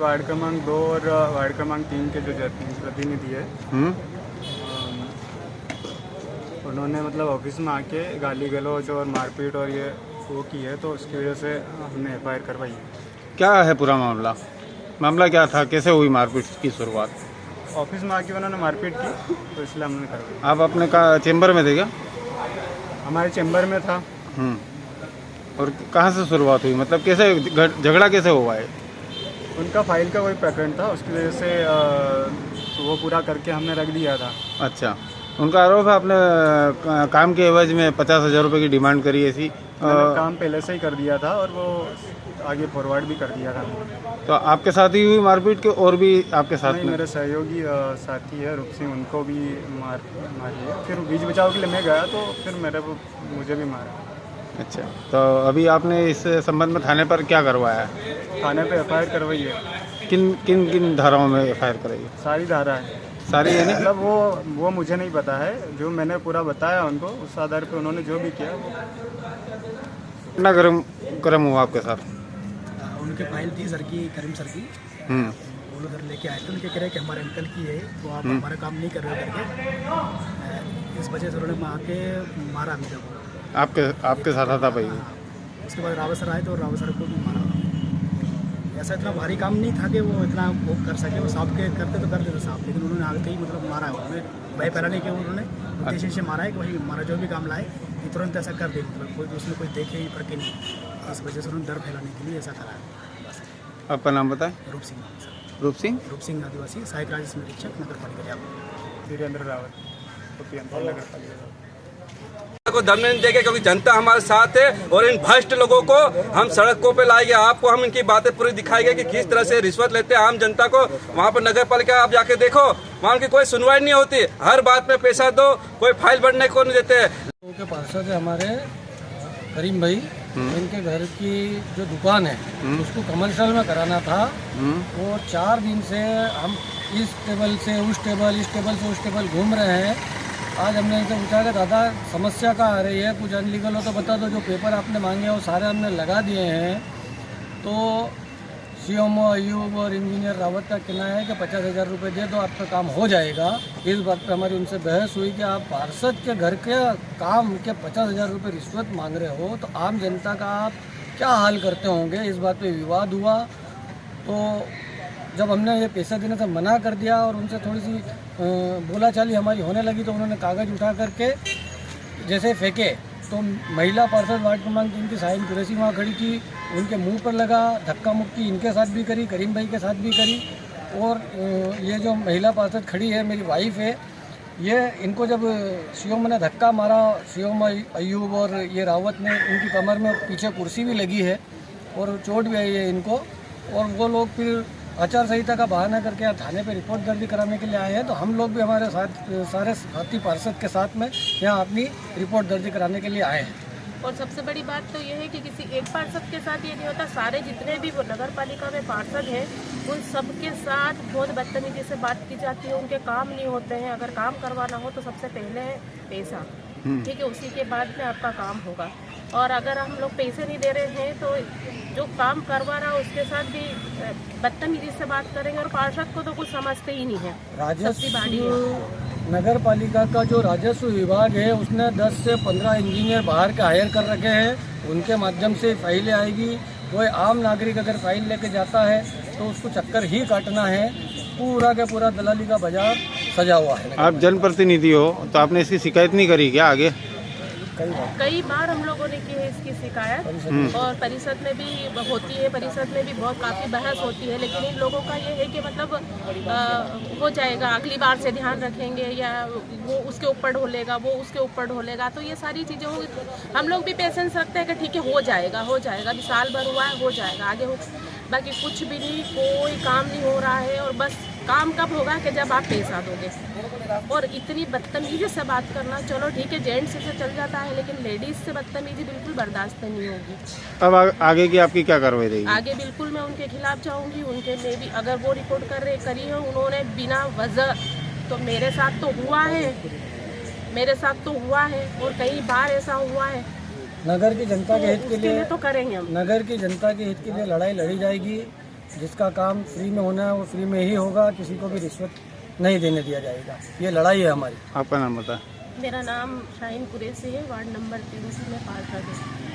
Ward क्रमांक 2 और ward क्रमांक 3 के जो प्रतिनिधि है उन्होंने मतलब ऑफिस में आके गाली गलौज और मारपीट और ये वो की है, तो उसकी वजह से हमने FIR करवाई है। क्या है पूरा मामला? मामला क्या था, कैसे हुई मारपीट की शुरुआत? ऑफिस में आके उन्होंने मारपीट की, तो इसलिए हमने करवाई। आप अपने का चेंबर में थे क्या? हमारे चैम्बर में था। और कहाँ से शुरुआत हुई, मतलब कैसे झगड़ा कैसे हुआ है? उनका फाइल का कोई प्रकरण था, उसकी वजह से तो वो पूरा करके हमने रख दिया था। अच्छा, उनका आरोप है आपने काम के एवज में 50,000 रुपये की डिमांड करी ऐसी। मैंने काम पहले से ही कर दिया था और वो आगे फॉरवर्ड भी कर दिया था। तो आपके साथ ही हुई मारपीट के और भी आपके साथ नहीं, में? मेरे सहयोगी साथी है रूप सिंह, उनको भी मारी है। फिर बीच बचाव के लिए मैं गया तो फिर मुझे भी मारा। अच्छा, तो अभी आपने इस संबंध में थाने पर क्या करवाया है? थाने पे FIR करवाई है। किन किन किन धाराओं में FIR कराई है? सारी धारा है, सारी है? मतलब वो मुझे नहीं पता है, जो मैंने पूरा बताया उनको, उस आधार पे उन्होंने जो भी किया वो। कितना क्रम हुआ आपके साथ? उनके फाइल थी सर की, करीम सर की। वो लोग लेके आए थे, उनके कह रहे कि हमारे अंकल की है, तो आप हमारा काम नहीं कर रहे हो करके, इस वजह से उन्होंने आके मारा भी था। आपके साथ आता भाई? उसके बाद रावत सर आए तो रावत सर को भी मारा। ऐसा इतना भारी काम नहीं था कि वो इतना वो कर सके, वो साफ के करते तो करते थे साफ, लेकिन उन्होंने आगे ही मतलब मारा है। उन्होंने भय फैलाने के उन्होंने उद्देश्य से मारा है कि भाई हमारा जो भी काम लाए ये तुरंत ऐसा कर दे, मतलब कोई उसमें कोई देखे ही फर्क नहीं। इस वजह से उन्होंने डर फैलाने के लिए ऐसा करा है बस। आपका नाम बताएं? रूप सिंह सर। रूप सिंह आदिवासी सहायक राजस्व निरीक्षक नगर पालिका जयपुर। वीरेंद्र रावत, नगर पालिका को दम नहीं देंगे, क्योंकि जनता हमारे साथ है और इन भ्रष्ट लोगों को हम सड़कों पे लाएंगे। आपको हम इनकी बातें पूरी दिखाएंगे कि किस तरह से रिश्वत लेते हैं आम जनता को। वहाँ पर नगर पालिका आप जाके देखो, वहाँ की कोई सुनवाई नहीं होती, हर बात में पैसा दो, कोई फाइल बढ़ने को नहीं देते। के पार्षद है हमारे करीम भाई, इनके घर की जो दुकान है उसको कमर्शियल में कराना था। और 4 दिन से हम इस टेबल से उस टेबल, इस टेबल से उस टेबल घूम रहे हैं। आज हमने इनसे पूछा कि दादा समस्या कहाँ आ रही है, कुछ अनलीगल हो तो बता दो, जो पेपर आपने मांगे वो सारे हमने लगा दिए हैं। तो CMO अयूब और इंजीनियर रावत का कहना है कि 50,000 रुपये दे दो, आपका काम हो जाएगा। इस बात पर हमारी उनसे बहस हुई कि आप पार्षद के घर के काम के 50,000 रुपये रिश्वत मांग रहे हो, तो आम जनता का आप क्या हाल करते होंगे। इस बात पे विवाद हुआ। तो जब हमने ये पैसा देने से मना कर दिया और उनसे थोड़ी सी बोलाचाली हमारी होने लगी, तो उन्होंने कागज़ उठा करके जैसे फेंके, तो महिला पार्षद वार्ड क्रमांक 3 की साहिन कुरैशी वहाँ खड़ी थी, उनके मुंह पर लगा, धक्का मुक्की इनके साथ भी करी, करीम भाई के साथ भी करी। और ये जो महिला पार्षद खड़ी है मेरी वाइफ है, ये इनको जब CMO ने धक्का मारा, CMO अयूब और ये रावत ने, उनकी कमर में पीछे कुर्सी भी लगी है और चोट भी आई है इनको। और वो लोग फिर आचार संहिता का बहाना करके यहाँ थाने पे रिपोर्ट दर्ज कराने के लिए आए हैं। तो हम लोग भी हमारे साथ सारे साथी पार्षद के साथ में यहाँ अपनी रिपोर्ट दर्ज कराने के लिए आए हैं। और सबसे बड़ी बात तो ये है कि किसी एक पार्षद के साथ ये नहीं होता, सारे जितने भी वो नगर पालिका में पार्षद हैं उन सब के साथ बहुत बदतमीजी से बात की जाती है। उनके काम नहीं होते हैं, अगर काम करवाना हो तो सबसे पहले है पैसा, ठीक है, उसी के बाद में आपका काम होगा। और अगर हम लोग पैसे नहीं दे रहे हैं तो जो काम करवा रहा है उसके साथ भी बदतमीजी से बात करेंगे। और पार्षद को तो कुछ समझते ही नहीं है। राजस्व नगर पालिका का जो राजस्व विभाग है उसने 10 से 15 इंजीनियर बाहर के हायर कर रखे हैं, उनके माध्यम से फाइलें आएगी। कोई आम नागरिक अगर फाइल लेके जाता है तो उसको चक्कर ही काटना है। पूरा का पूरा दलाली का बाजार सजा हुआ है। आप जनप्रतिनिधि हो तो आपने इसकी शिकायत नहीं करी क्या आगे? कई बार हम लोगों ने की है इसकी शिकायत, और परिषद में भी होती है, परिषद में भी बहुत काफ़ी बहस होती है। लेकिन इन लोगों का ये है कि मतलब हो जाएगा, अगली बार से ध्यान रखेंगे, या वो उसके ऊपर ढोलेगा, वो उसके ऊपर ढोलेगा। तो ये सारी चीज़ें होगी, हम लोग भी पेशेंस रखते हैं कि ठीक है हो जाएगा, हो जाएगा, अभी साल भर हुआ है, हो जाएगा, आगे हो। बाकी कुछ भी नहीं, कोई काम नहीं हो रहा है। और बस काम कब होगा कि जब आप पैसा दोगे। और इतनी बदतमीजी से बात करना, चलो ठीक है जेंट्स से चल जाता है, लेकिन लेडीज से बदतमीजी बिल्कुल बर्दाश्त नहीं होगी। अब आगे की आपकी क्या कार्रवाई रहेगी? आगे बिल्कुल मैं उनके खिलाफ जाऊंगी। उनके में भी अगर वो रिपोर्ट करी है उन्होंने बिना वजह, तो मेरे साथ तो हुआ है, मेरे साथ तो हुआ है और कई बार ऐसा हुआ है। नगर की जनता के हित के लिए तो करेंगे हम। नगर की जनता के हित के लिए लड़ाई लड़ी जाएगी। जिसका काम फ्री में होना है वो फ्री में ही होगा, किसी को भी रिश्वत नहीं देने दिया जाएगा। ये लड़ाई है हमारी। आपका नाम बता। मेरा नाम शाहीन कुरैशी है, वार्ड नंबर 3 से मैं पार्षद हूँ।